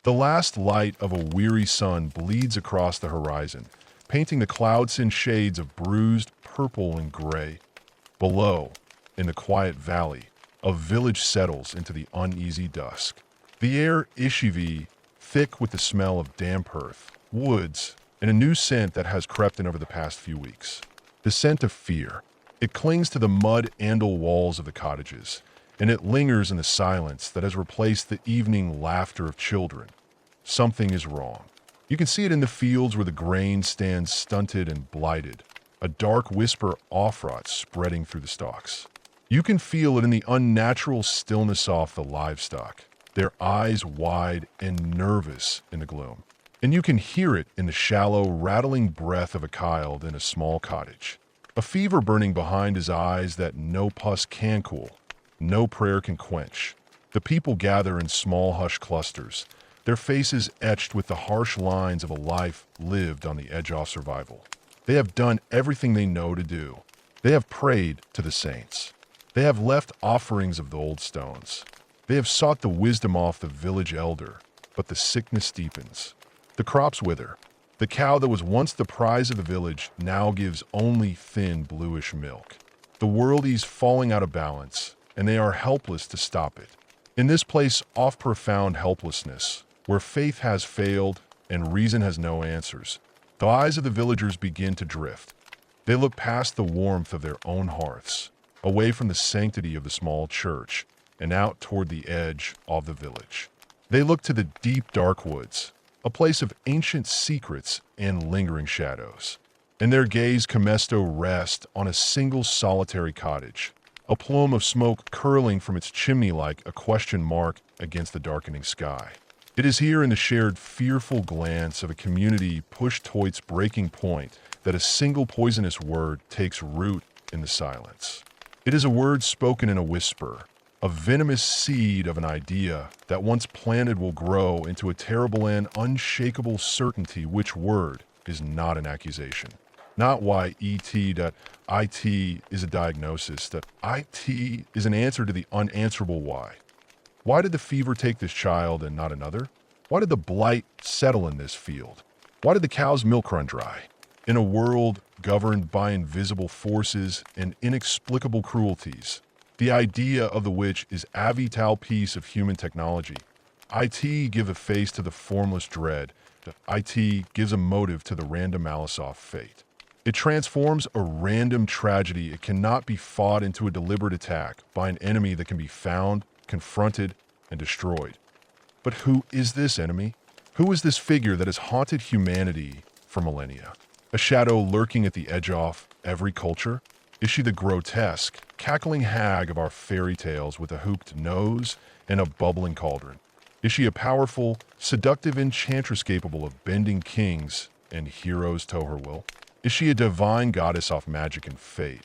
The last light of a weary sun bleeds across the horizon, painting the clouds in shades of bruised purple and gray. Below, in the quiet valley, a village settles into the uneasy dusk. The air Ishivi, thick with the smell of damp earth, woods, and a new scent that has crept in over the past few weeks. The scent of fear. It clings to the mud-andle walls of the cottages, and it lingers in the silence that has replaced the evening laughter of children. Something is wrong. You can see it in the fields where the grain stands stunted and blighted, a dark whisper offrot spreading through the stalks. You can feel it in the unnatural stillness off the livestock, their eyes wide and nervous in the gloom. And you can hear it in the shallow, rattling breath of a child in a small cottage. A fever burning behind his eyes that no pus can cool, no prayer can quench. The people gather in small hushed clusters, their faces etched with the harsh lines of a life lived on the edge of survival. They have done everything they know to do. They have prayed to the saints. They have left offerings of the old stones. They have sought the wisdom off the village elder, but the sickness deepens. The crops wither. The cow that was once the prize of the village now gives only thin bluish milk. The world is falling out of balance, and they are helpless to stop it. In this place of profound helplessness, where faith has failed and reason has no answers, the eyes of the villagers begin to drift. They look past the warmth of their own hearths, away from the sanctity of the small church, and out toward the edge of the village. They look to the deep dark woods, a place of ancient secrets and lingering shadows. In their gaze, Camesto rests on a single solitary cottage, a plume of smoke curling from its chimney like a question mark against the darkening sky. It is here in the shared fearful glance of a community pushed to its breaking point that a single poisonous word takes root in the silence. It is a word spoken in a whisper, a venomous seed of an idea that once planted will grow into a terrible and unshakable certainty which word is not an accusation. Not why that IT is a diagnosis, that IT is an answer to the unanswerable why. Why did the fever take this child and not another? Why did the blight settle in this field? Why did the cow's milk run dry? In a world governed by invisible forces and inexplicable cruelties, the idea of the witch is a vital piece of human technology. IT give a face to the formless dread. IT gives a motive to the random malice of fate. It transforms a random tragedy it cannot be fought into a deliberate attack by an enemy that can be found, confronted, and destroyed. But who is this enemy? Who is this figure that has haunted humanity for millennia? A shadow lurking at the edge of every culture? Is she the grotesque, cackling hag of our fairy tales with a hooped nose and a bubbling cauldron? Is she a powerful, seductive enchantress capable of bending kings and heroes to her will? Is she a divine goddess of magic and fate,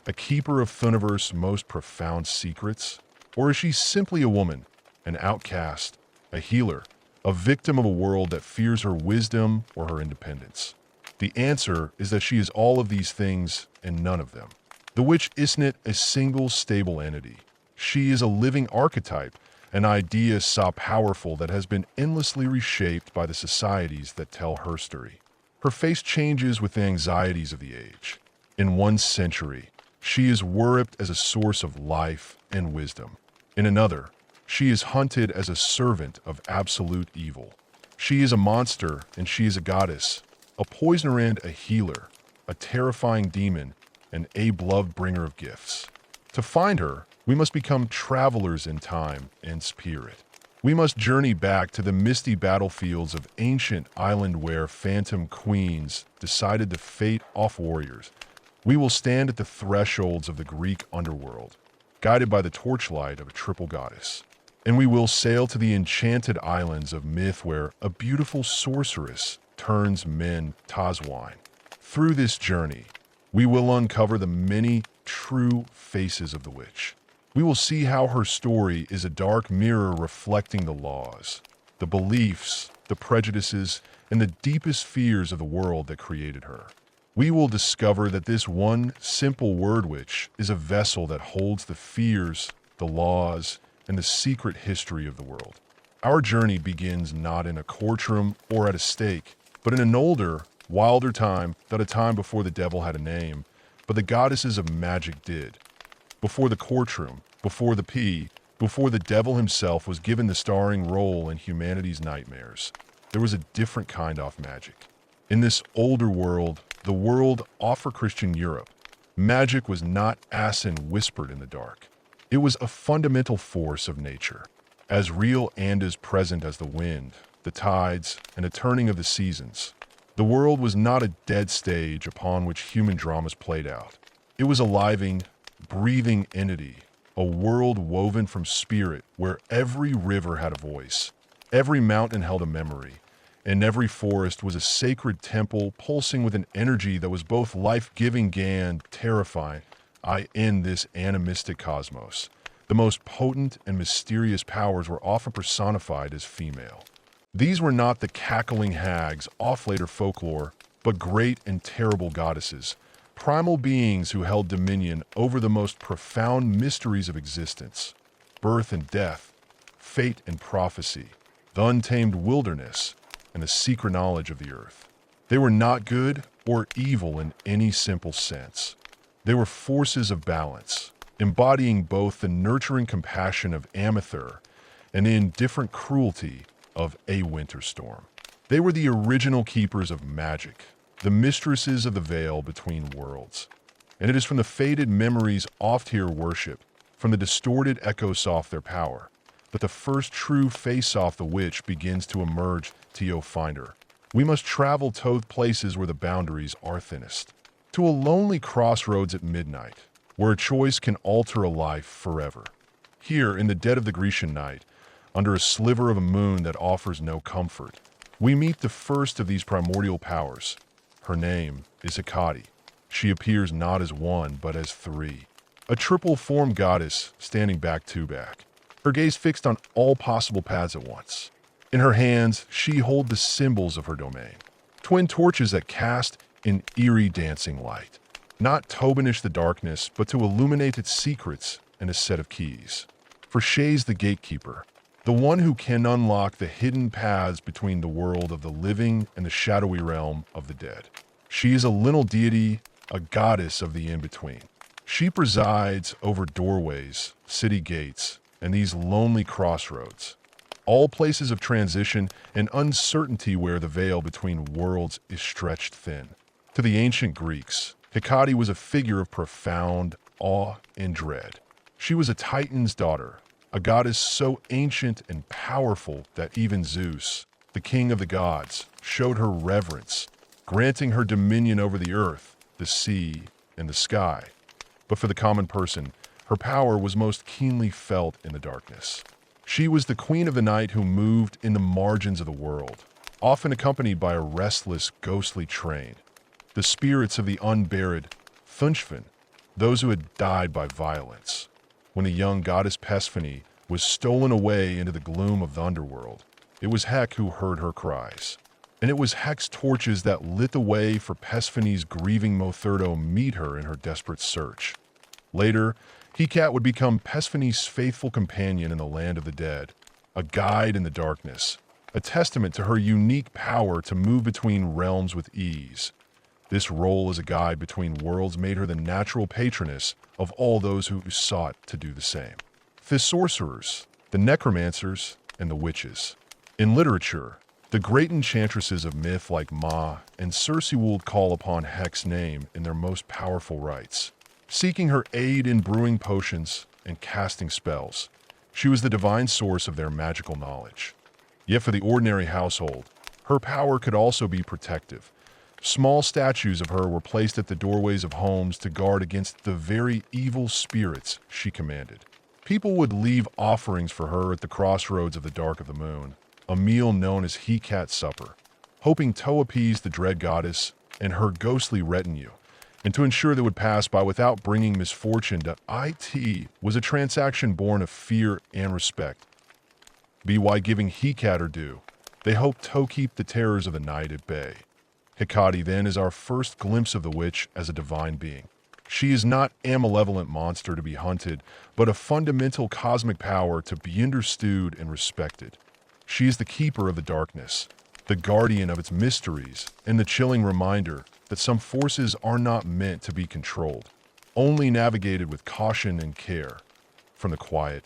a keeper of Thuniverse's most profound secrets? Or is she simply a woman, an outcast, a healer, a victim of a world that fears her wisdom or her independence? The answer is that she is all of these things and none of them. The witch isn't a single stable entity. She is a living archetype, an idea so powerful that has been endlessly reshaped by the societies that tell her story. Her face changes with the anxieties of the age. In one century, she is worshipped as a source of life and wisdom. In another, she is hunted as a servant of absolute evil. She is a monster and she is a goddess, a poisoner and a healer, a terrifying demon, and a beloved bringer of gifts. To find her, we must become travelers in time and spirit. We must journey back to the misty battlefields of ancient island where phantom queens decided the fate of warriors. We will stand at the thresholds of the Greek underworld, guided by the torchlight of a triple goddess. And we will sail to the enchanted islands of myth where a beautiful sorceress turns men to wine. Through this journey, we will uncover the many true faces of the witch. We will see how her story is a dark mirror reflecting the laws, the beliefs, the prejudices, and the deepest fears of the world that created her. We will discover that this one simple word witch is a vessel that holds the fears, the laws, and the secret history of the world. Our journey begins not in a courtroom or at a stake, but in an older, wilder time, not a time before the devil had a name, but the goddesses of magic did. Before the courtroom, before the before the devil himself was given the starring role in humanity's nightmares, there was a different kind of magic. In this older world, the world off for Christian Europe, magic was not and whispered in the dark. It was a fundamental force of nature, as real and as present as the wind, the tides, and the turning of the seasons. The world was not a dead stage upon which human dramas played out. It was a living, breathing entity, a world woven from spirit where every river had a voice, every mountain held a memory, and every forest was a sacred temple pulsing with an energy that was both life-giving and terrifying. In this animistic cosmos, the most potent and mysterious powers were often personified as female. These were not the cackling hags off later folklore, but great and terrible goddesses, primal beings who held dominion over the most profound mysteries of existence: birth and death, fate and prophecy, the untamed wilderness, and the secret knowledge of the earth. They were not good or evil in any simple sense. They were forces of balance, embodying both the nurturing compassion of Amethyr and the indifferent cruelty of a winter storm. They were the original keepers of magic, the mistresses of the veil between worlds. And it is from the faded memories oft here worshipped, from the distorted echoes of their power, that the first true face-off the witch begins to emerge to yo find her. We must travel to places where the boundaries are thinnest, to a lonely crossroads at midnight, where a choice can alter a life forever. Here, in the dead of the Grecian night, under a sliver of a moon that offers no comfort, we meet the first of these primordial powers. Her name is Hecate. She appears not as one, but as three. A triple-formed goddess standing back to back, her gaze fixed on all possible paths at once. In her hands, she holds the symbols of her domain, twin torches that cast an eerie dancing light, not to banish the darkness, but to illuminate its secrets and a set of keys. For she's the gatekeeper, the one who can unlock the hidden paths between the world of the living and the shadowy realm of the dead. She is a liminal deity, a goddess of the in-between. She presides over doorways, city gates, and these lonely crossroads, all places of transition and uncertainty where the veil between worlds is stretched thin. To the ancient Greeks, Hecate was a figure of profound awe and dread. She was a Titan's daughter, a goddess so ancient and powerful that even Zeus, the king of the gods, showed her reverence, granting her dominion over the earth, the sea, and the sky. But for the common person, her power was most keenly felt in the darkness. She was the queen of the night who moved in the margins of the world, often accompanied by a restless, ghostly train. The spirits of the unburied, Thunshvin, those who had died by violence. When the young goddess Persephone was stolen away into the gloom of the underworld, it was Hec who heard her cries. And it was Hec's torches that lit the way for Persephone's grieving Motherto meet her in her desperate search. Later, Hecate would become Persephone's faithful companion in the land of the dead, a guide in the darkness, a testament to her unique power to move between realms with ease. This role as a guide between worlds made her the natural patroness of all those who sought to do the same. The sorcerers, the necromancers, and the witches. In literature, the great enchantresses of myth like Ma and Circe would call upon Hec's name in their most powerful rites, seeking her aid in brewing potions and casting spells. She was the divine source of their magical knowledge. Yet for the ordinary household, her power could also be protective. Small statues of her were placed at the doorways of homes to guard against the very evil spirits she commanded. People would leave offerings for her at the crossroads of the dark of the moon, a meal known as Hecate's supper, hoping to appease the dread goddess and her ghostly retinue, and to ensure they would pass by without bringing misfortune to it was a transaction born of fear and respect. By giving Hecate her due, they hoped to keep the terrors of the night at bay. Hecate then is our first glimpse of the witch as a divine being. She is not a malevolent monster to be hunted, but a fundamental cosmic power to be understood and respected. She is the keeper of the darkness, the guardian of its mysteries, and the chilling reminder that some forces are not meant to be controlled, only navigated with caution and care. From the quiet,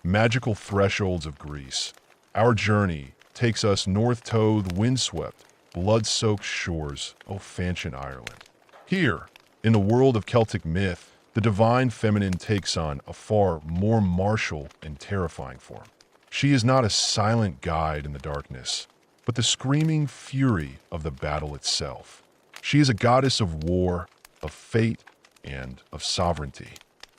magical thresholds of Greece, our journey takes us north to the windswept, blood-soaked shores of ancient Ireland. Here, in the world of Celtic myth, the divine feminine takes on a far more martial and terrifying form. She is not a silent guide in the darkness, but the screaming fury of the battle itself. She is a goddess of war, of fate, and of sovereignty.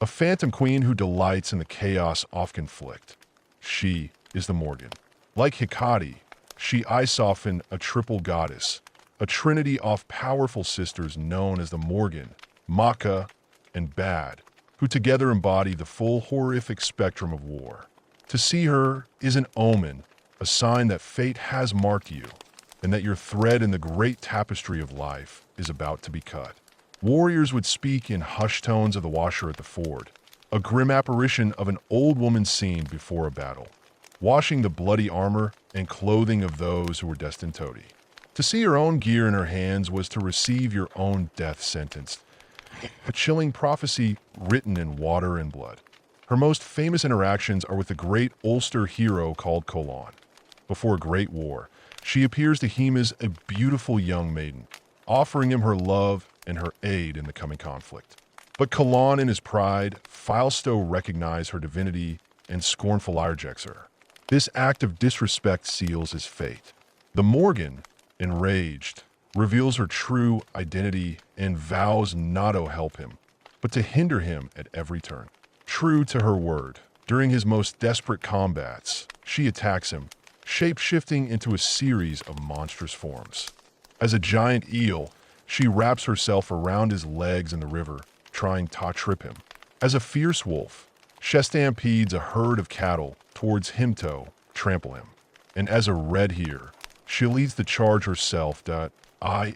A phantom queen who delights in the chaos of conflict. She is the Morrigan. Like Hecate, she is often a triple goddess, a trinity of powerful sisters known as the Morrigan, Macha, and Bad, who together embody the full horrific spectrum of war. To see her is an omen, a sign that fate has marked you, and that your thread in the great tapestry of life is about to be cut. Warriors would speak in hushed tones of the washer at the ford, a grim apparition of an old woman seen before a battle, washing the bloody armor and clothing of those who were destined to die. To see your own gear in her hands was to receive your own death sentence, a chilling prophecy written in water and blood. Her most famous interactions are with the great Ulster hero called Colin. Before a great war, she appears to him as a beautiful young maiden, offering him her love and her aid in the coming conflict. But Colin, in his pride, fails to recognize her divinity and scornfully rejects her. This act of disrespect seals his fate. The Morrigan, enraged, reveals her true identity and vows not to help him, but to hinder him at every turn. True to her word, during his most desperate combats, she attacks him, shape-shifting into a series of monstrous forms. As a giant eel, she wraps herself around his legs in the river, trying to trip him. As a fierce wolf, she stampedes a herd of cattle towards him to trample him. And as a red hare, she leads the charge herself that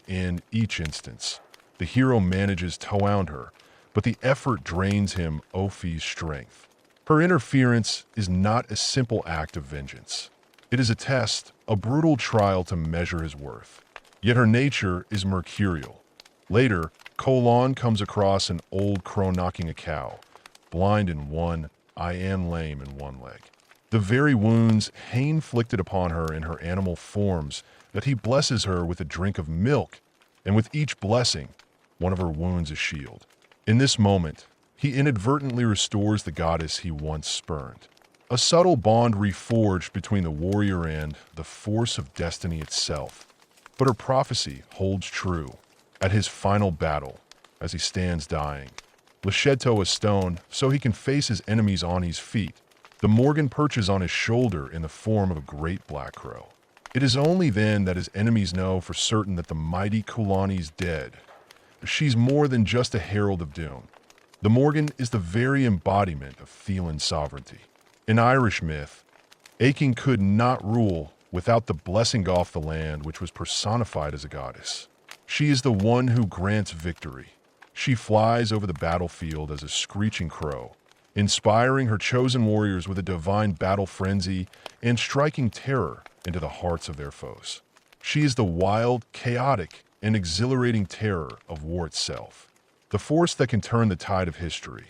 in each instance. The hero manages to wound her, but the effort drains him of his strength. Her interference is not a simple act of vengeance. It is a test, a brutal trial to measure his worth. Yet her nature is mercurial. Later, Colin comes across an old crow knocking a cow, blind in one, and lame in one leg. The very wounds he inflicted upon her in her animal forms that he blesses her with a drink of milk, and with each blessing, one of her wounds is healed. In this moment, he inadvertently restores the goddess he once spurned. A subtle bond reforged between the warrior and the force of destiny itself. But her prophecy holds true. At his final battle, as he stands dying, Lashetto a stone so he can face his enemies on his feet, the Morrigan perches on his shoulder in the form of a great black crow. It is only then that his enemies know for certain that the mighty Kulani's dead. She's more than just a herald of doom. The Morrigan is the very embodiment of feline sovereignty. In Irish myth, Aiken could not rule without the blessing off the land which was personified as a goddess. She is the one who grants victory. She flies over the battlefield as a screeching crow, inspiring her chosen warriors with a divine battle frenzy and striking terror into the hearts of their foes. She is the wild, chaotic, and exhilarating terror of war itself, the force that can turn the tide of history.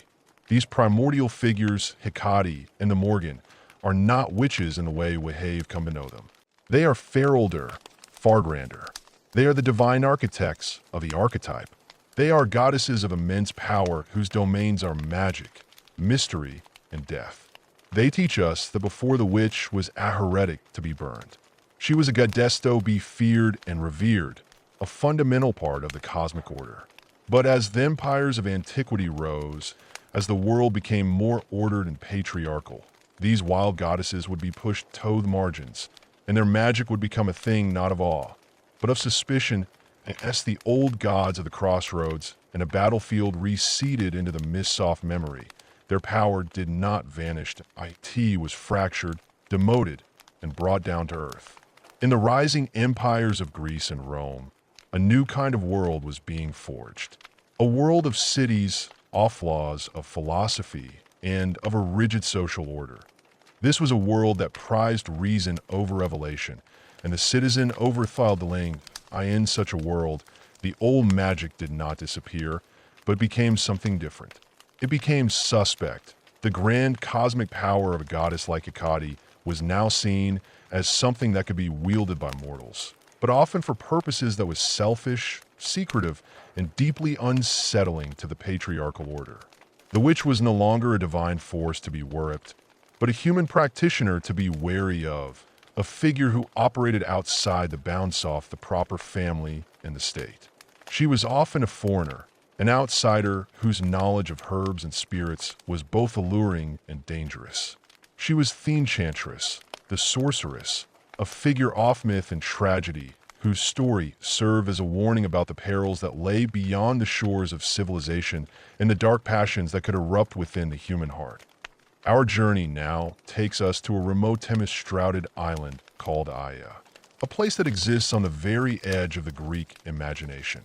These primordial figures, Hecate and the Morrigan, are not witches in the way we have come to know them. They are ferelder, far grander. They are the divine architects of the archetype. They are goddesses of immense power whose domains are magic, mystery, and death. They teach us that before the witch was a heretic to be burned, she was a goddess to be feared and revered, a fundamental part of the cosmic order. But as the empires of antiquity rose, as the world became more ordered and patriarchal, these wild goddesses would be pushed to the margins, and their magic would become a thing not of awe, but of suspicion, and as the old gods of the crossroads and a battlefield receded into the mists of memory, their power did not vanish. It was fractured, demoted, and brought down to earth. In the rising empires of Greece and Rome, a new kind of world was being forged. A world of cities, off laws, of philosophy, and of a rigid social order. This was a world that prized reason over revelation, and the citizen overthought the length. In such a world, the old magic did not disappear, but became something different. It became suspect. The grand cosmic power of a goddess like Hecate was now seen as something that could be wielded by mortals, but often for purposes that was selfish, secretive, and deeply unsettling to the patriarchal order. The witch was no longer a divine force to be worshipped, but a human practitioner to be wary of, a figure who operated outside the bounds of the proper family and the state. She was often a foreigner, an outsider whose knowledge of herbs and spirits was both alluring and dangerous. She was the enchantress, the sorceress, a figure off myth and tragedy, whose story served as a warning about the perils that lay beyond the shores of civilization and the dark passions that could erupt within the human heart. Our journey now takes us to a remote tempest-shrouded island called Aya, a place that exists on the very edge of the Greek imagination.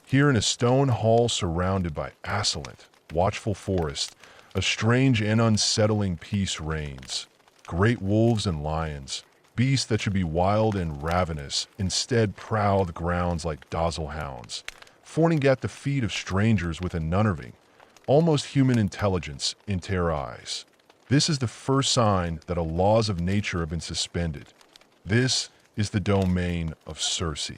Here in a stone hall surrounded by assault, watchful forest, a strange and unsettling peace reigns. Great wolves and lions, beasts that should be wild and ravenous, instead prowl the grounds like docile hounds, fawning at the feet of strangers with an unnerving, almost human intelligence into their eyes. This is the first sign that the laws of nature have been suspended. This is the domain of Circe.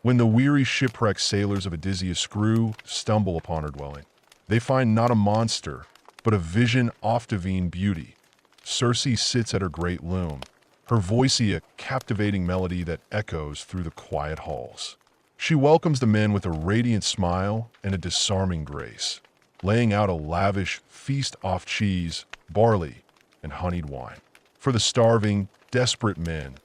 When the weary shipwrecked sailors of Odysseus' crew stumble upon her dwelling, they find not a monster, but a vision of divine beauty. Circe sits at her great loom, her voice a captivating melody that echoes through the quiet halls. She welcomes the men with a radiant smile and a disarming grace, laying out a lavish feast of cheese, barley, and honeyed wine. For the starving, desperate men,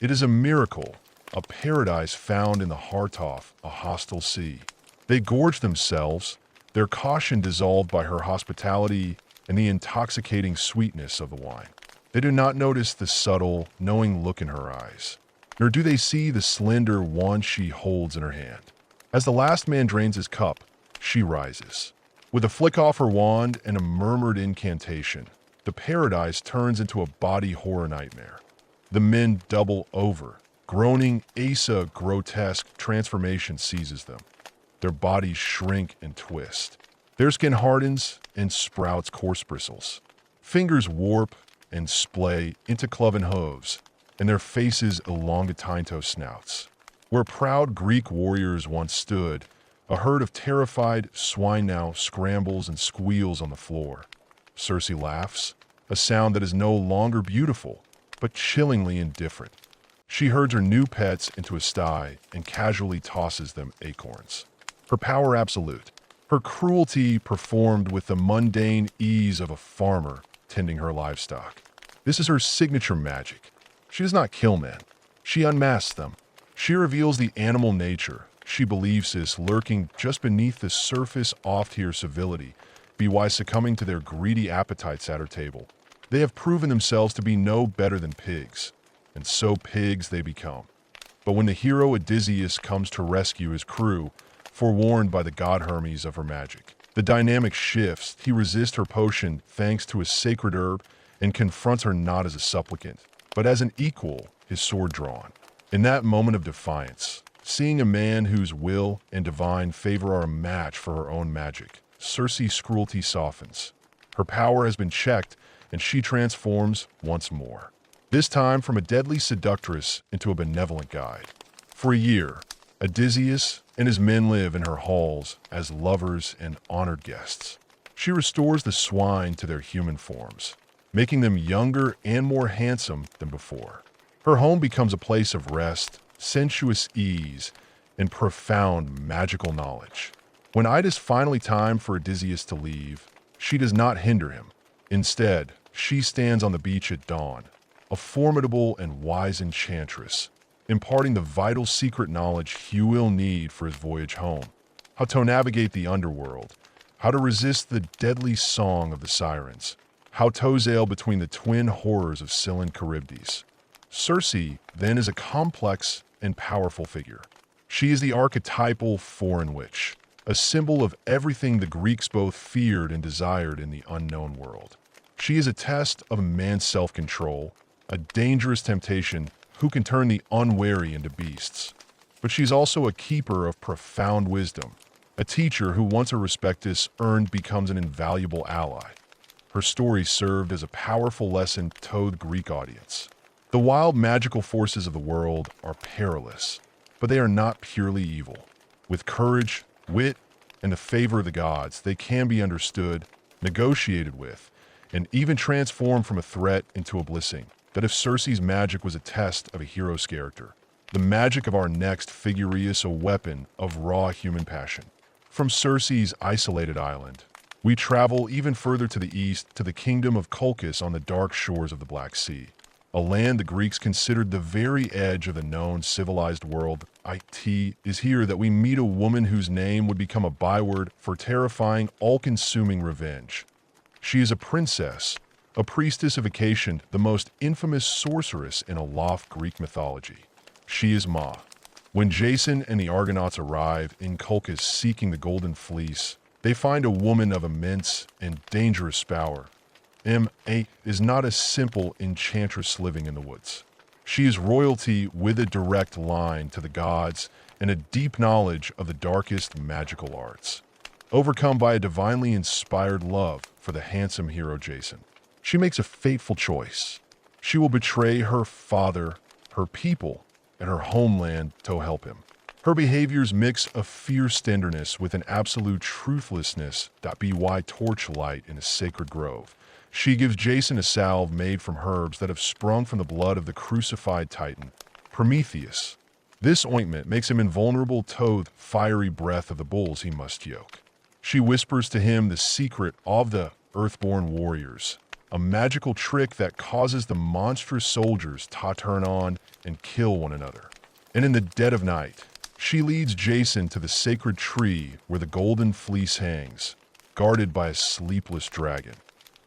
it is a miracle, a paradise found in the heart of a hostile sea. They gorge themselves, their caution dissolved by her hospitality and the intoxicating sweetness of the wine. They do not notice the subtle, knowing look in her eyes, nor do they see the slender wand she holds in her hand. As the last man drains his cup, she rises. With a flick off her wand and a murmured incantation, the paradise turns into a body horror nightmare. The men double over, groaning as a grotesque transformation seizes them. Their bodies shrink and twist. Their skin hardens and sprouts coarse bristles. Fingers warp and splay into cloven hooves, and their faces elongatinto snouts. Where proud Greek warriors once stood, a herd of terrified swine now scrambles and squeals on the floor. Circe laughs, a sound that is no longer beautiful, but chillingly indifferent. She herds her new pets into a sty and casually tosses them acorns. Her power absolute, her cruelty performed with the mundane ease of a farmer tending her livestock. This is her signature magic. She does not kill men. She unmasks them. She reveals the animal nature she believes is lurking just beneath the surface oft-here civility, be why succumbing to their greedy appetites at her table. They have proven themselves to be no better than pigs, and so pigs they become. But when the hero Odysseus comes to rescue his crew, forewarned by the god Hermes of her magic, the dynamic shifts. He resists her potion thanks to a sacred herb and confronts her not as a supplicant, but as an equal, his sword drawn. In that moment of defiance, seeing a man whose will and divine favor are a match for her own magic, Circe's cruelty softens. Her power has been checked, and she transforms once more. This time from a deadly seductress into a benevolent guide. For a year, Odysseus and his men live in her halls as lovers and honored guests. She restores the swine to their human forms, making them younger and more handsome than before. Her home becomes a place of rest, sensuous ease, and profound magical knowledge. When it is finally time for Odysseus to leave, she does not hinder him. Instead, she stands on the beach at dawn, a formidable and wise enchantress, imparting the vital secret knowledge he will need for his voyage home, how to navigate the underworld, how to resist the deadly song of the sirens, how to sail between the twin horrors of Scylla and Charybdis. Circe, then, is a complex and powerful figure. She is the archetypal foreign witch, a symbol of everything the Greeks both feared and desired in the unknown world. She is a test of a man's self-control, a dangerous temptation who can turn the unwary into beasts. But she's also a keeper of profound wisdom, a teacher who once a respect is earned becomes an invaluable ally. Her story served as a powerful lesson to the Greek audience. The wild magical forces of the world are perilous, but they are not purely evil. With courage, wit, and the favor of the gods, they can be understood, negotiated with, and even transformed from a threat into a blessing. That if Circe's magic was a test of a hero's character, the magic of our next figure is a weapon of raw human passion. From Circe's isolated island, we travel even further to the east to the kingdom of Colchis on the dark shores of the Black Sea, a land the Greeks considered the very edge of the known civilized world. It is here that we meet a woman whose name would become a byword for terrifying, all-consuming revenge. She is a princess, a priestess of Hecate, the most infamous sorceress in aloft Greek mythology. She is Ma. When Jason and the Argonauts arrive in Colchis seeking the Golden Fleece, they find a woman of immense and dangerous power. Ma is not a simple enchantress living in the woods. She is royalty with a direct line to the gods and a deep knowledge of the darkest magical arts. Overcome by a divinely inspired love for the handsome hero Jason, she makes a fateful choice. She will betray her father, her people, and her homeland to help him. Her behaviors mix a fierce tenderness with an absolute truthlessness that by torchlight in a sacred grove. She gives Jason a salve made from herbs that have sprung from the blood of the crucified titan, Prometheus. This ointment makes him invulnerable to the fiery breath of the bulls he must yoke. She whispers to him the secret of the Earthborn Warriors, a magical trick that causes the monstrous soldiers to turn on and kill one another. And in the dead of night, she leads Jason to the sacred tree where the Golden Fleece hangs, guarded by a sleepless dragon.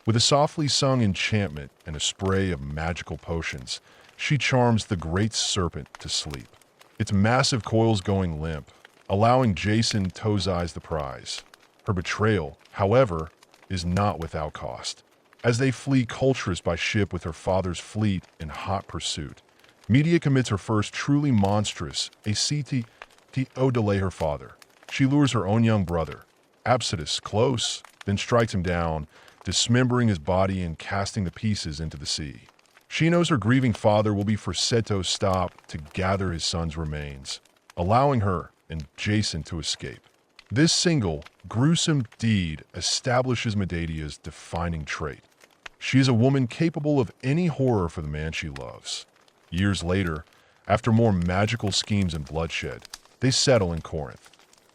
With a softly sung enchantment and a spray of magical potions, she charms the great serpent to sleep, its massive coils going limp, allowing Jason to seize the prize. Her betrayal, however, is not without cost. As they flee Colchis by ship with her father's fleet in hot pursuit, Medea commits her first truly monstrous ACT to delay her father. She lures her own young brother, Apsodus, close, then strikes him down, dismembering his body and casting the pieces into the sea. She knows her grieving father will be forced to stop to gather his son's remains, allowing her and Jason to escape. This single, gruesome deed establishes Medea's defining trait. She is a woman capable of any horror for the man she loves. Years later, after more magical schemes and bloodshed, they settle in Corinth.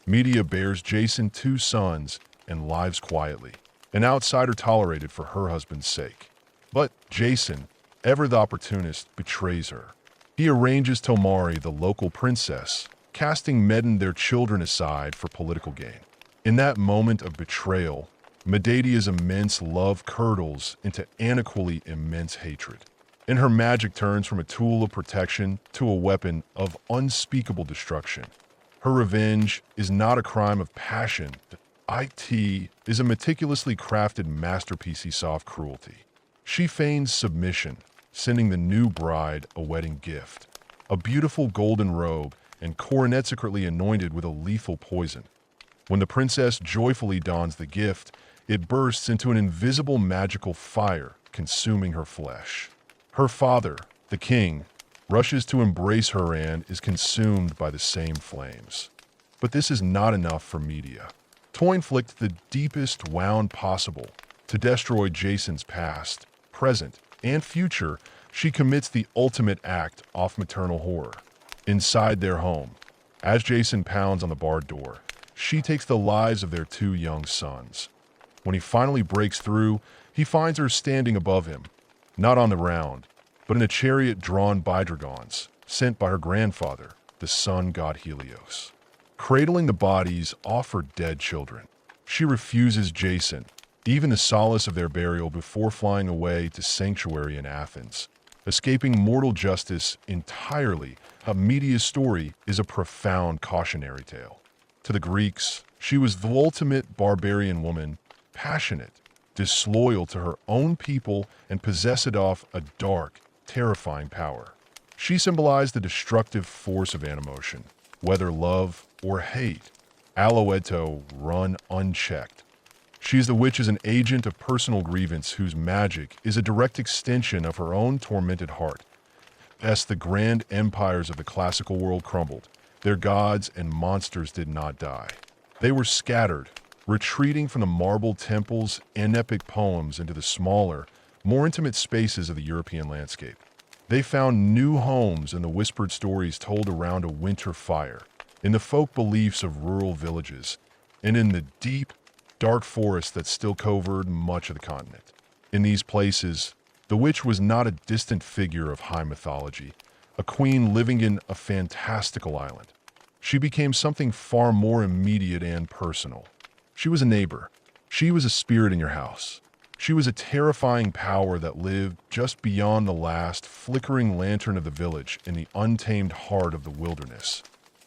Medea bears Jason 2 sons and lives quietly, an outsider tolerated for her husband's sake. But Jason, ever the opportunist, betrays her. He arranges to marry the local princess, casting Medea their children aside for political gain. In that moment of betrayal, Medea's immense love curdles into an equally immense hatred, and her magic turns from a tool of protection to a weapon of unspeakable destruction. Her revenge is not a crime of passion. It is a meticulously crafted masterpiece of cruelty. She feigns submission, sending the new bride a wedding gift, a beautiful golden robe and coronet secretly anointed with a lethal poison. When the princess joyfully dons the gift, it bursts into an invisible magical fire, consuming her flesh. Her father, the king, rushes to embrace her and is consumed by the same flames. But this is not enough for Medea. To inflict the deepest wound possible to destroy Jason's past, present, and future, she commits the ultimate act of maternal horror. Inside their home, as Jason pounds on the barred door, she takes the lives of their 2 young sons. When he finally breaks through, he finds her standing above him, not on the ground, but in a chariot drawn by dragons, sent by her grandfather, the sun god Helios. Cradling the bodies of her dead children, she refuses Jason, even the solace of their burial before flying away to sanctuary in Athens. Escaping mortal justice entirely, Medea's story is a profound cautionary tale. To the Greeks, she was the ultimate barbarian woman, passionate, disloyal to her own people, and possessed of a dark, terrifying power. She symbolized the destructive force of animotion, whether love or hate. Aloeto run unchecked. She is the witch as an agent of personal grievance whose magic is a direct extension of her own tormented heart. As the grand empires of the classical world crumbled, their gods and monsters did not die. They were scattered, retreating from the marble temples and epic poems into the smaller, more intimate spaces of the European landscape. They found new homes in the whispered stories told around a winter fire, in the folk beliefs of rural villages, and in the deep, dark forests that still covered much of the continent. In these places, the witch was not a distant figure of high mythology, a queen living in a fantastical island. She became something far more immediate and personal. She was a neighbor. She was a spirit in your house. She was a terrifying power that lived just beyond the last flickering lantern of the village in the untamed heart of the wilderness.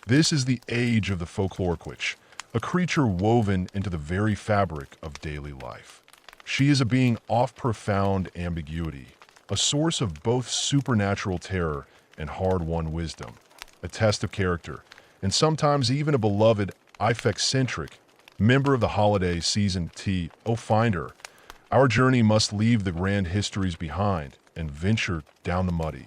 This is the age of the folklore witch, a creature woven into the very fabric of daily life. She is a being of profound ambiguity, a source of both supernatural terror and hard-won wisdom, a test of character, and sometimes even a beloved, eccentric member of the holiday season. Find her. Our journey must leave the grand histories behind and venture down the muddy,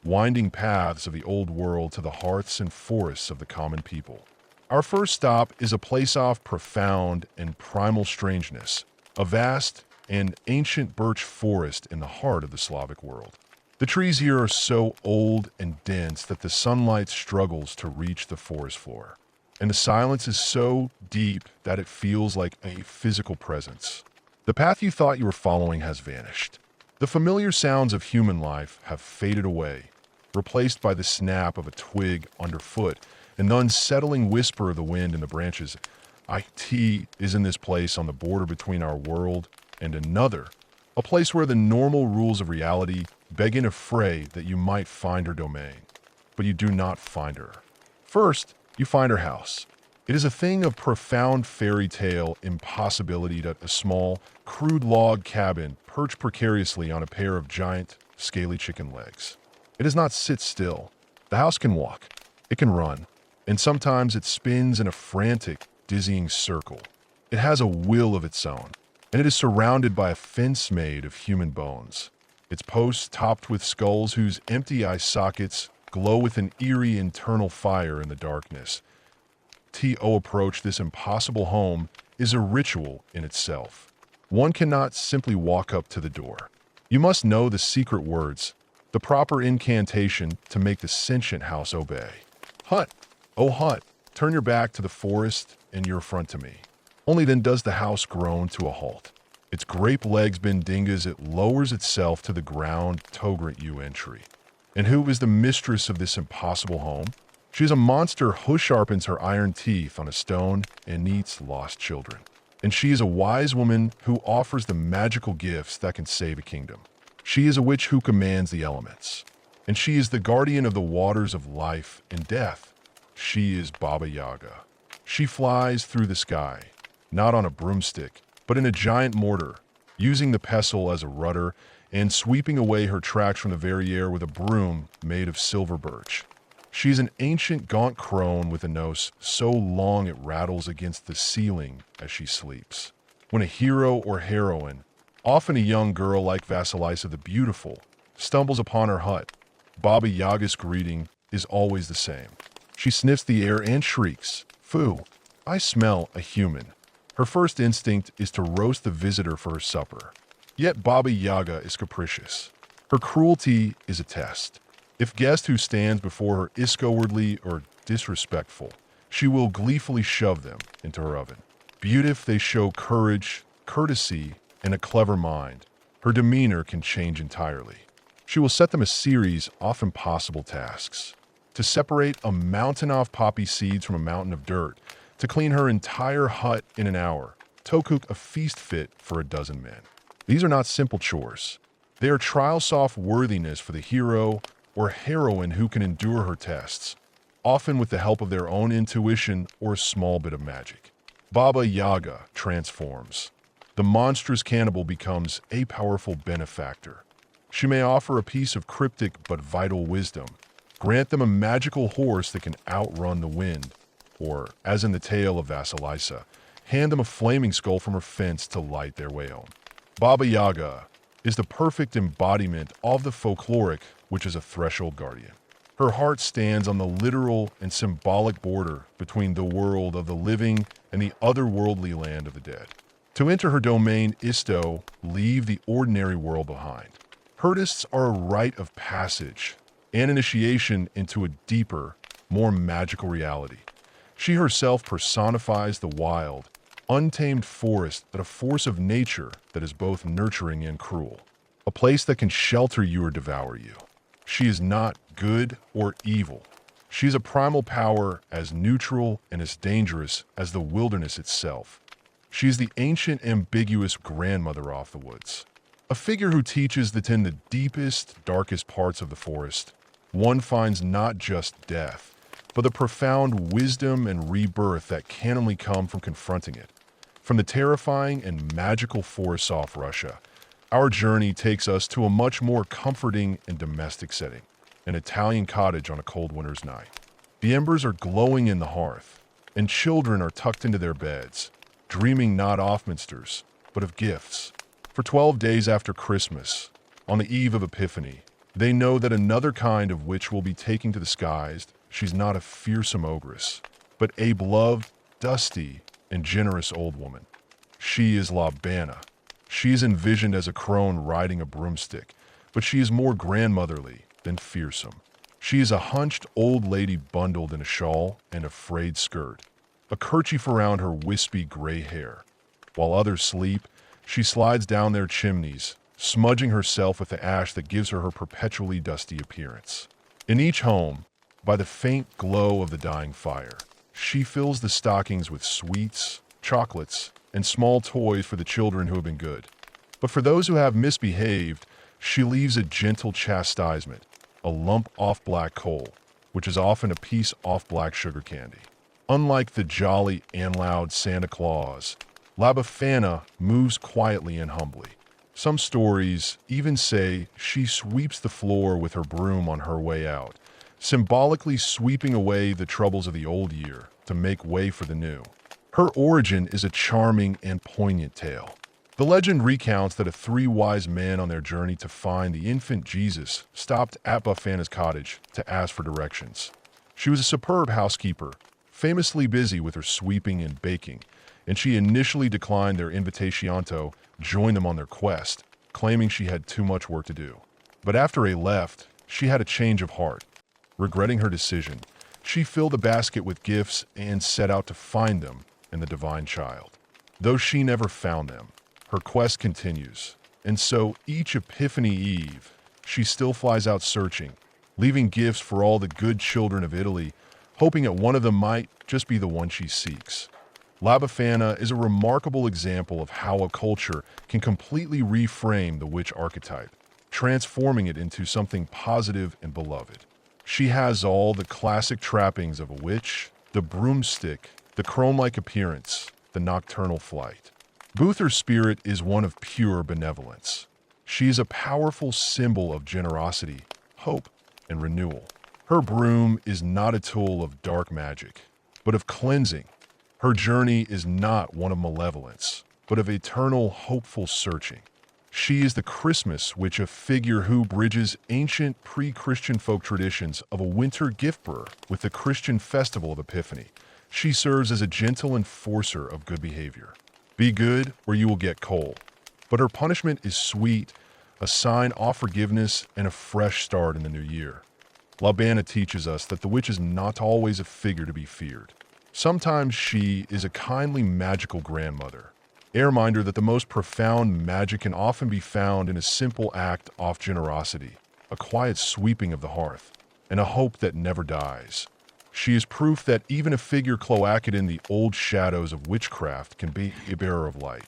winding paths of the old world to the hearths and forests of the common people. Our first stop is a place of profound and primal strangeness, a vast and ancient birch forest in the heart of the Slavic world. The trees here are so old and dense that the sunlight struggles to reach the forest floor, and the silence is so deep that it feels like a physical presence. The path you thought you were following has vanished. The familiar sounds of human life have faded away, replaced by the snap of a twig underfoot and the unsettling whisper of the wind in the branches. IT is in this place on the border between our world and another, a place where the normal rules of reality beg in a fray that you might find her domain, but you do not find her. First, you find her house. It is a thing of profound fairy tale impossibility that a small, crude log cabin perched precariously on a pair of giant, scaly chicken legs. It does not sit still. The house can walk. It can run. And sometimes it spins in a frantic, dizzying circle. It has a will of its own, and it is surrounded by a fence made of human bones. Its posts topped with skulls whose empty eye sockets glow with an eerie internal fire in the darkness. Approach this impossible home is a ritual in itself. One cannot simply walk up to the door. You must know the secret words, the proper incantation to make the sentient house obey. Hut, oh hut, turn your back to the forest and your front to me. Only then does the house groan to a halt. Its grape legs bending as it lowers itself to the ground to grant you entry. And who is the mistress of this impossible home? She is a monster who sharpens her iron teeth on a stone and eats lost children. And she is a wise woman who offers the magical gifts that can save a kingdom. She is a witch who commands the elements. And she is the guardian of the waters of life and death. She is Baba Yaga. She flies through the sky, not on a broomstick, but in a giant mortar, using the pestle as a rudder and sweeping away her tracks from the very air with a broom made of silver birch. She is an ancient gaunt crone with a nose so long it rattles against the ceiling as she sleeps. When a hero or heroine, often a young girl like Vasilisa the Beautiful, stumbles upon her hut, Baba Yaga's greeting is always the same. She sniffs the air and shrieks, "Foo, I smell a human." Her first instinct is to roast the visitor for her supper. Yet Baba Yaga is capricious. Her cruelty is a test. If guest who stands before her is cowardly or disrespectful, she will gleefully shove them into her oven. But if they show courage, courtesy, and a clever mind, her demeanor can change entirely. She will set them a series of impossible tasks. To separate a mountain of poppy seeds from a mountain of dirt, to clean her entire hut in an hour, to cook a feast fit for a dozen men. These are not simple chores. They are trials of worthiness for the hero or heroine who can endure her tests, often with the help of their own intuition or a small bit of magic. Baba Yaga transforms. the monstrous cannibal becomes a powerful benefactor. She may offer a piece of cryptic but vital wisdom, grant them a magical horse that can outrun the wind, or, as in the tale of Vasilisa, hand them a flaming skull from her fence to light their way home. Baba Yaga is the perfect embodiment of the folkloric, which is a threshold guardian. Her heart stands on the literal and symbolic border between the world of the living and the otherworldly land of the dead. To enter her domain is to leave the ordinary world behind. Herdists are a rite of passage, an initiation into a deeper, more magical reality. She herself personifies the wild, untamed forest, but a force of nature that is both nurturing and cruel, a place that can shelter you or devour you. She is not good or evil. She is a primal power as neutral and as dangerous as the wilderness itself. She is the ancient, ambiguous grandmother of the woods, a figure who teaches that in the deepest, darkest parts of the forest, one finds not just death, but the profound wisdom and rebirth that can only come from confronting it. From the terrifying and magical forests off Russia, our journey takes us to a much more comforting and domestic setting, an Italian cottage on a cold winter's night. The embers are glowing in the hearth, and children are tucked into their beds, dreaming not of minsters, but of gifts. For 12 days after Christmas, on the eve of Epiphany, they know that another kind of witch will be taking to the skies. She's not a fearsome ogress, but a beloved, dusty, and generous old woman. She is Befana. She is envisioned as a crone riding a broomstick, but she is more grandmotherly than fearsome. She is a hunched old lady bundled in a shawl and a frayed skirt, a kerchief around her wispy gray hair. While others sleep, she slides down their chimneys, smudging herself with the ash that gives her her perpetually dusty appearance. In each home, by the faint glow of the dying fire, she fills the stockings with sweets, chocolates, and small toys for the children who have been good. But for those who have misbehaved, she leaves a gentle chastisement, a lump off black coal, which is often a piece off black sugar candy. Unlike the jolly and loud Santa Claus, Befana moves quietly and humbly. Some stories even say she sweeps the floor with her broom on her way out, symbolically sweeping away the troubles of the old year to make way for the new. Her origin is a charming and poignant tale. The legend recounts that 3 wise men on their journey to find the infant Jesus stopped at Befana's cottage to ask for directions. She was a superb housekeeper, famously busy with her sweeping and baking, and she initially declined their invitation to join them on their quest, claiming she had too much work to do. But after they left, she had a change of heart. Regretting her decision, she filled the basket with gifts and set out to find them and the divine child. Though she never found them, her quest continues, and so each Epiphany Eve, she still flies out searching, leaving gifts for all the good children of Italy, hoping that one of them might just be the one she seeks. Befana is a remarkable example of how a culture can completely reframe the witch archetype, transforming it into something positive and beloved. She has all the classic trappings of a witch, the broomstick, the crone-like appearance, the nocturnal flight. Buther's spirit is one of pure benevolence. She is a powerful symbol of generosity, hope, and renewal. Her broom is not a tool of dark magic, but of cleansing. Her journey is not one of malevolence, but of eternal, hopeful searching. She is the Christmas witch, a figure who bridges ancient pre-Christian folk traditions of a winter gift bearer with the Christian festival of Epiphany. She serves as a gentle enforcer of good behavior. Be good or you will get coal. But her punishment is sweet, a sign of forgiveness and a fresh start in the new year. Befana teaches us that the witch is not always a figure to be feared. Sometimes she is a kindly, magical grandmother, a reminder that the most profound magic can often be found in a simple act of generosity, a quiet sweeping of the hearth, and a hope that never dies. She is proof that even a figure cloacated in the old shadows of witchcraft can be a bearer of light.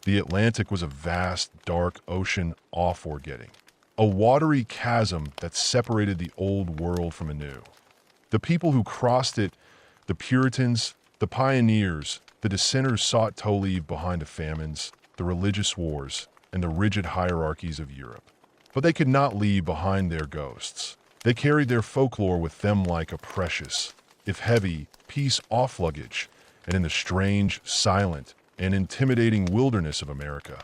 The Atlantic was a vast, dark ocean of forgetting, a watery chasm that separated the old world from a new. The people who crossed it, the Puritans, the pioneers, the dissenters sought to leave behind the famines, the religious wars, and the rigid hierarchies of Europe. But they could not leave behind their ghosts. They carried their folklore with them like a precious, if heavy, piece off luggage, and in the strange, silent, and intimidating wilderness of America.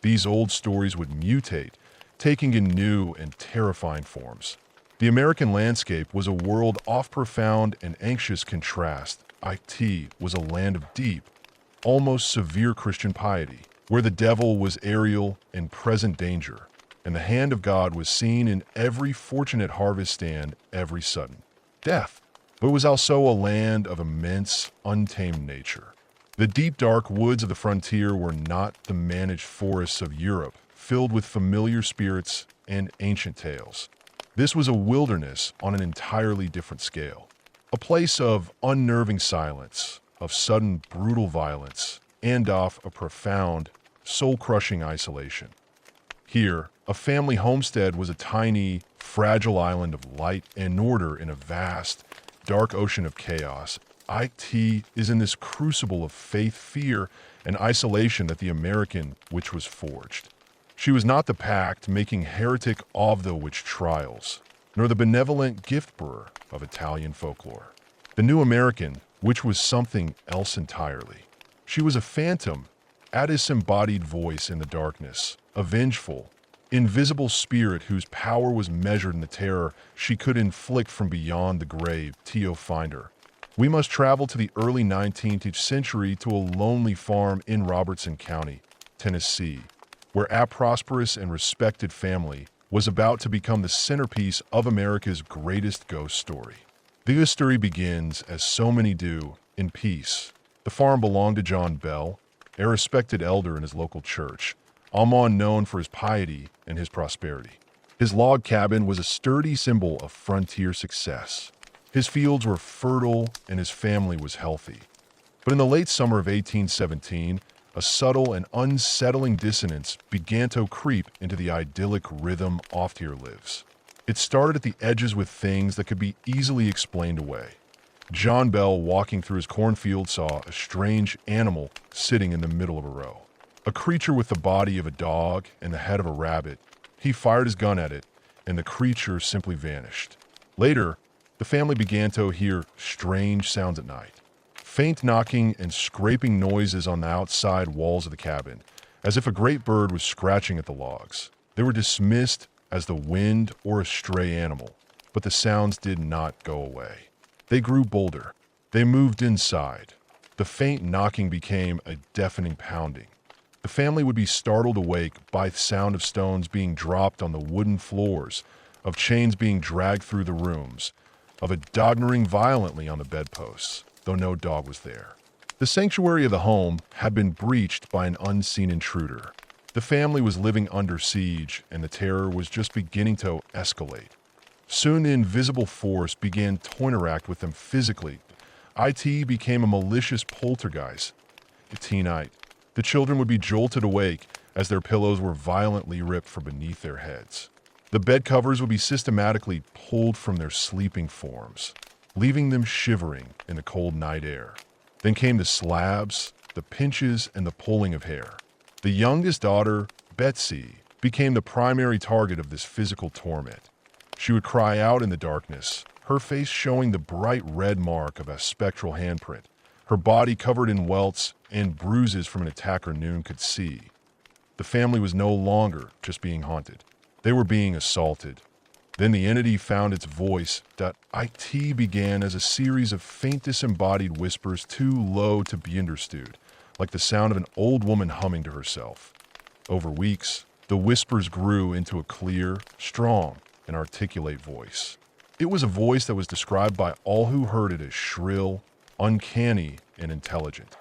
These old stories would mutate, taking in new and terrifying forms. The American landscape was a world of profound and anxious contrast. It was a land of deep, almost severe Christian piety, where the devil was aerial and present danger, and the hand of God was seen in every fortunate harvest stand, every sudden death. But it was also a land of immense, untamed nature. The deep, dark woods of the frontier were not the managed forests of Europe, filled with familiar spirits and ancient tales. This was a wilderness on an entirely different scale, a place of unnerving silence, of sudden brutal violence, and of a profound, soul-crushing isolation. Here, a family homestead was a tiny, fragile island of light and order in a vast, dark ocean of chaos. It is in this crucible of faith, fear, and isolation that the American witch was forged. She was not the pact making heretic of the witch trials, nor the benevolent gift-bearer of Italian folklore. The new American witch was something else entirely. She was a phantom, a disembodied voice in the darkness, a vengeful, invisible spirit whose power was measured in the terror she could inflict from beyond the grave. To find her, we must travel to the early 19th century to a lonely farm in Robertson County, Tennessee, where a prosperous and respected family was about to become the centerpiece of America's greatest ghost story. The history begins, as so many do, in peace. The farm belonged to John Bell, a respected elder in his local church, a man known for his piety and his prosperity. His log cabin was a sturdy symbol of frontier success. His fields were fertile and his family was healthy. But in the late summer of 1817, a subtle and unsettling dissonance began to creep into the idyllic rhythm oft here lives. It started at the edges with things that could be easily explained away. John Bell, walking through his cornfield, saw a strange animal sitting in the middle of a row. A creature with the body of a dog and the head of a rabbit. He fired his gun at it, and the creature simply vanished. Later, the family began to hear strange sounds at night. Faint knocking and scraping noises on the outside walls of the cabin, as if a great bird was scratching at the logs. They were dismissed as the wind or a stray animal, but the sounds did not go away. They grew bolder. They moved inside. The faint knocking became a deafening pounding. The family would be startled awake by the sound of stones being dropped on the wooden floors, of chains being dragged through the rooms, of a dog gnawing violently on the bedposts, though no dog was there. The sanctuary of the home had been breached by an unseen intruder. The family was living under siege, and the terror was just beginning to escalate. Soon the invisible force began to interact with them physically. It became a malicious poltergeist. Night, the children would be jolted awake as their pillows were violently ripped from beneath their heads. The bed covers would be systematically pulled from their sleeping forms, leaving them shivering in the cold night air. Then came the slabs, the pinches, and the pulling of hair. The youngest daughter, Betsy, became the primary target of this physical torment. She would cry out in the darkness, her face showing the bright red mark of a spectral handprint, her body covered in welts and bruises from an attacker noon could see. The family was no longer just being haunted. They were being assaulted. Then the entity found its voice. It began as a series of faint disembodied whispers too low to be understood, like the sound of an old woman humming to herself. Over weeks, the whispers grew into a clear, strong, and articulate voice. It was a voice that was described by all who heard it as shrill, uncanny, and intelligent.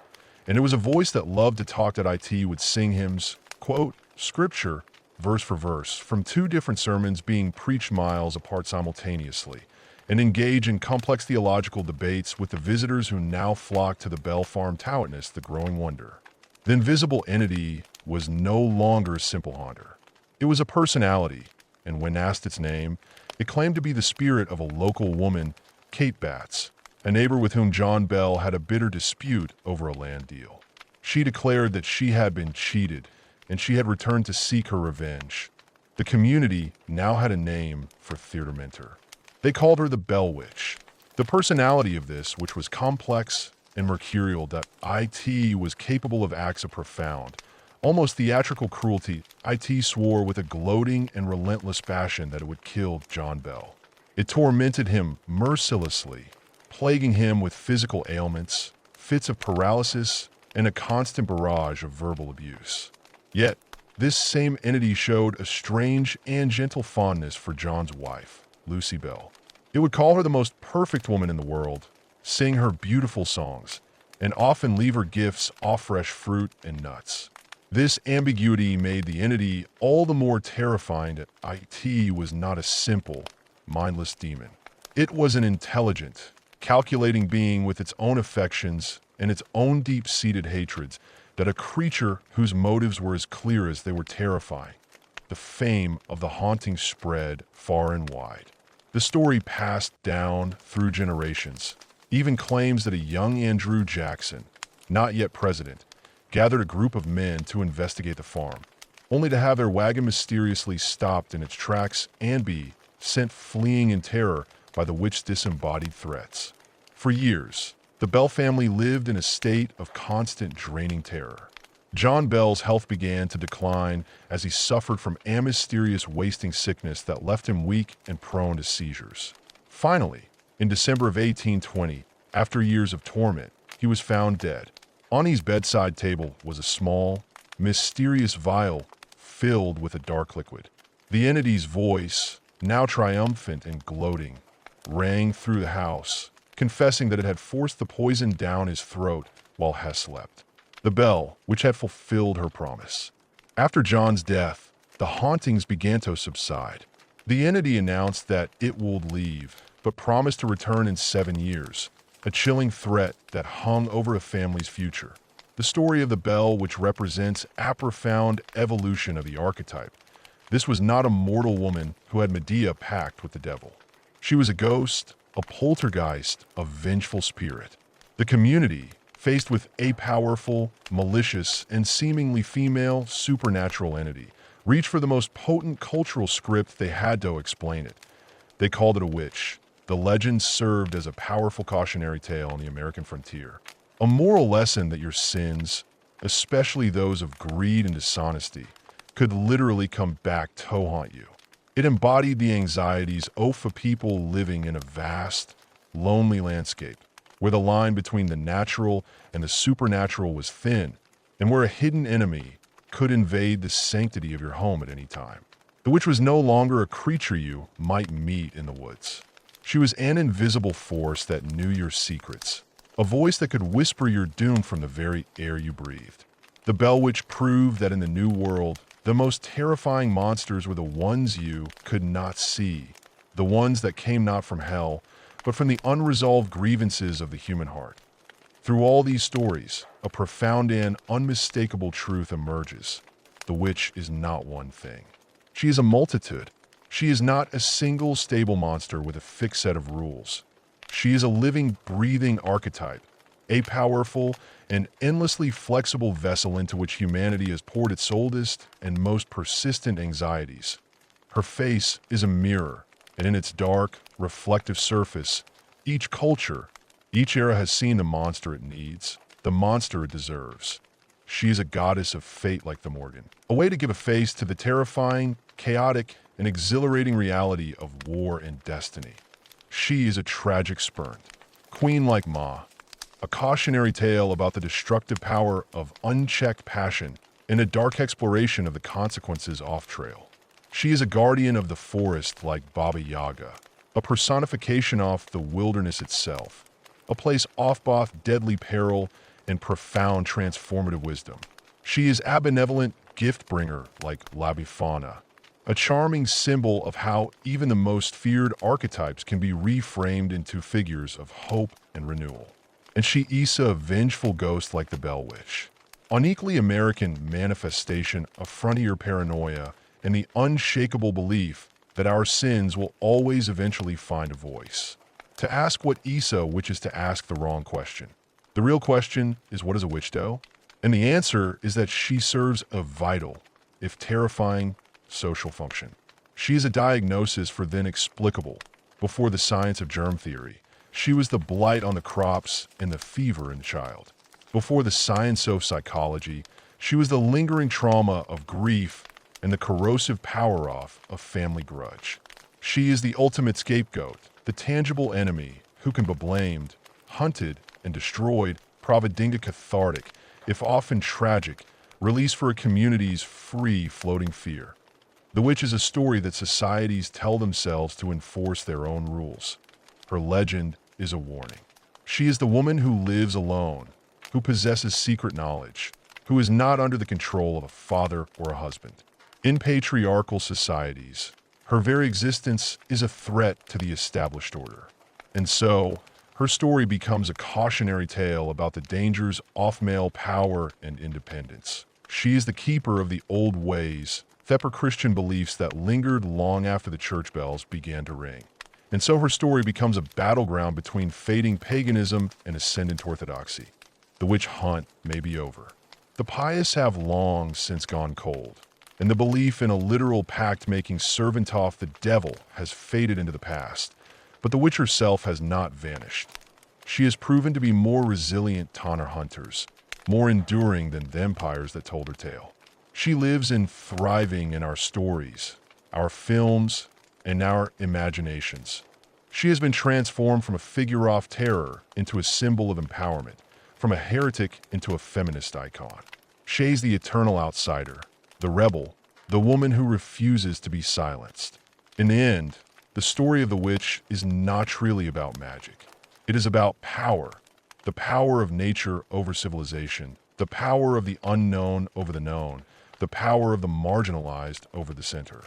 And it was a voice that loved to talk. That It would sing hymns, quote, scripture, verse for verse, from two different sermons being preached miles apart simultaneously, and engage in complex theological debates with the visitors who now flocked to the Bell Farm to witness the growing wonder. The invisible entity was no longer a simple haunter. It was a personality, and when asked its name, it claimed to be the spirit of a local woman, Kate Batts, a neighbor with whom John Bell had a bitter dispute over a land deal. She declared that she had been cheated and she had returned to seek her revenge. The community now had a name for Theater Mentor. They called her the Bell Witch. The personality of this, which was complex and mercurial, that it was capable of acts of profound, almost theatrical cruelty. It swore with a gloating and relentless passion that it would kill John Bell. It tormented him mercilessly, plaguing him with physical ailments, fits of paralysis, and a constant barrage of verbal abuse. Yet, this same entity showed a strange and gentle fondness for John's wife, Lucy Bell. It would call her the most perfect woman in the world, sing her beautiful songs, and often leave her gifts off fresh fruit and nuts. This ambiguity made the entity all the more terrifying that it was not a simple, mindless demon. It was an intelligent, calculating being with its own affections and its own deep-seated hatreds, that a creature whose motives were as clear as they were terrifying. The fame of the haunting spread far and wide. The story passed down through generations, even claims that a young Andrew Jackson, not yet president, gathered a group of men to investigate the farm, only to have their wagon mysteriously stopped in its tracks and be sent fleeing in terror by the witch's disembodied threats. For years, the Bell family lived in a state of constant draining terror. John Bell's health began to decline as he suffered from a mysterious wasting sickness that left him weak and prone to seizures. Finally, in December of 1820, after years of torment, he was found dead. On his bedside table was a small, mysterious vial filled with a dark liquid. The entity's voice, now triumphant and gloating, rang through the house, confessing that it had forced the poison down his throat while Hess slept. The bell, which had fulfilled her promise. After John's death, the hauntings began to subside. The entity announced that it would leave, but promised to return in 7 years, a chilling threat that hung over a family's future. The story of the bell, which represents a profound evolution of the archetype. This was not a mortal woman who had Medea pact with the devil. She was a ghost, a poltergeist, a vengeful spirit. The community, faced with a powerful, malicious, and seemingly female supernatural entity, reached for the most potent cultural script they had to explain it. They called it a witch. The legend served as a powerful cautionary tale on the American frontier. A moral lesson that your sins, especially those of greed and dishonesty, could literally come back to haunt you. It embodied the anxieties of people living in a vast, lonely landscape, where the line between the natural and the supernatural was thin, and where a hidden enemy could invade the sanctity of your home at any time. The witch was no longer a creature you might meet in the woods. She was an invisible force that knew your secrets, a voice that could whisper your doom from the very air you breathed. The Bell Witch proved that in the New World, the most terrifying monsters were the ones you could not see, the ones that came not from hell, but from the unresolved grievances of the human heart. Through all these stories, a profound and unmistakable truth emerges. The witch is not one thing. She is a multitude. She is not a single stable monster with a fixed set of rules. She is a living, breathing archetype, a powerful and endlessly flexible vessel into which humanity has poured its oldest and most persistent anxieties. Her face is a mirror, and in its dark, reflective surface, each culture, each era has seen the monster it needs, the monster it deserves. She is a goddess of fate like the Morrigan, a way to give a face to the terrifying, chaotic, and exhilarating reality of war and destiny. She is a tragic spurn, queen like Ma, a cautionary tale about the destructive power of unchecked passion and a dark exploration of the consequences off-trail. She is a guardian of the forest like Baba Yaga, a personification of the wilderness itself, a place off both deadly peril and profound transformative wisdom. She is a benevolent gift-bringer like Befana, a charming symbol of how even the most feared archetypes can be reframed into figures of hope and renewal. And she is a vengeful ghost like the Bell Witch, an uniquely American manifestation of frontier paranoia and the unshakable belief that our sins will always eventually find a voice. To ask what Isa, which is to ask the wrong question. The real question is, what is a witch do? And the answer is that she serves a vital, if terrifying, social function. She is a diagnosis for the inexplicable. Before the science of germ theory, she was the blight on the crops and the fever in the child. Before the science of psychology, she was the lingering trauma of grief and the corrosive power-off of family grudge. She is the ultimate scapegoat, the tangible enemy who can be blamed, hunted, and destroyed, providinga cathartic, if often tragic, release for a community's free floating fear. The witch is a story that societies tell themselves to enforce their own rules. Her legend is a warning. She is the woman who lives alone, who possesses secret knowledge, who is not under the control of a father or a husband. In patriarchal societies, her very existence is a threat to the established order. And so, her story becomes a cautionary tale about the dangers of male power and independence. She is the keeper of the old ways, Thepper Christian beliefs that lingered long after the church bells began to ring. And so her story becomes a battleground between fading paganism and ascendant orthodoxy. The witch hunt may be over. The pious have long since gone cold, and the belief in a literal pact making servant off the devil has faded into the past. But the witch herself has not vanished. She has proven to be more resilient than her hunters, more enduring than the empires that told her tale. She lives in thriving in our stories, our films, and our imaginations. She has been transformed from a figure of terror into a symbol of empowerment, from a heretic into a feminist icon. She's the eternal outsider, the rebel, the woman who refuses to be silenced. In the end, the story of the witch is not really about magic. It is about power, the power of nature over civilization, the power of the unknown over the known, the power of the marginalized over the center.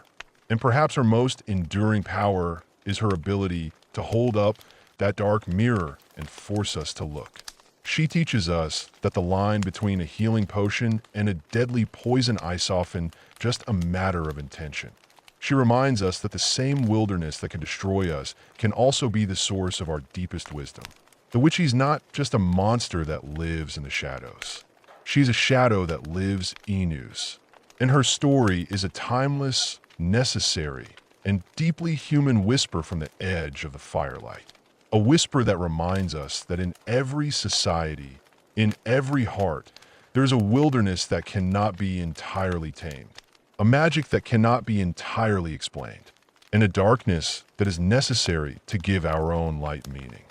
And perhaps her most enduring power is her ability to hold up that dark mirror and force us to look. She teaches us that the line between a healing potion and a deadly poison is often just a matter of intention. She reminds us that the same wilderness that can destroy us can also be the source of our deepest wisdom. The witch is not just a monster that lives in the shadows. She's a shadow that lives inus. And her story is a timeless, necessary, and deeply human whisper from the edge of the firelight. A whisper that reminds us that in every society, in every heart, there's a wilderness that cannot be entirely tamed, a magic that cannot be entirely explained, and a darkness that is necessary to give our own light meaning.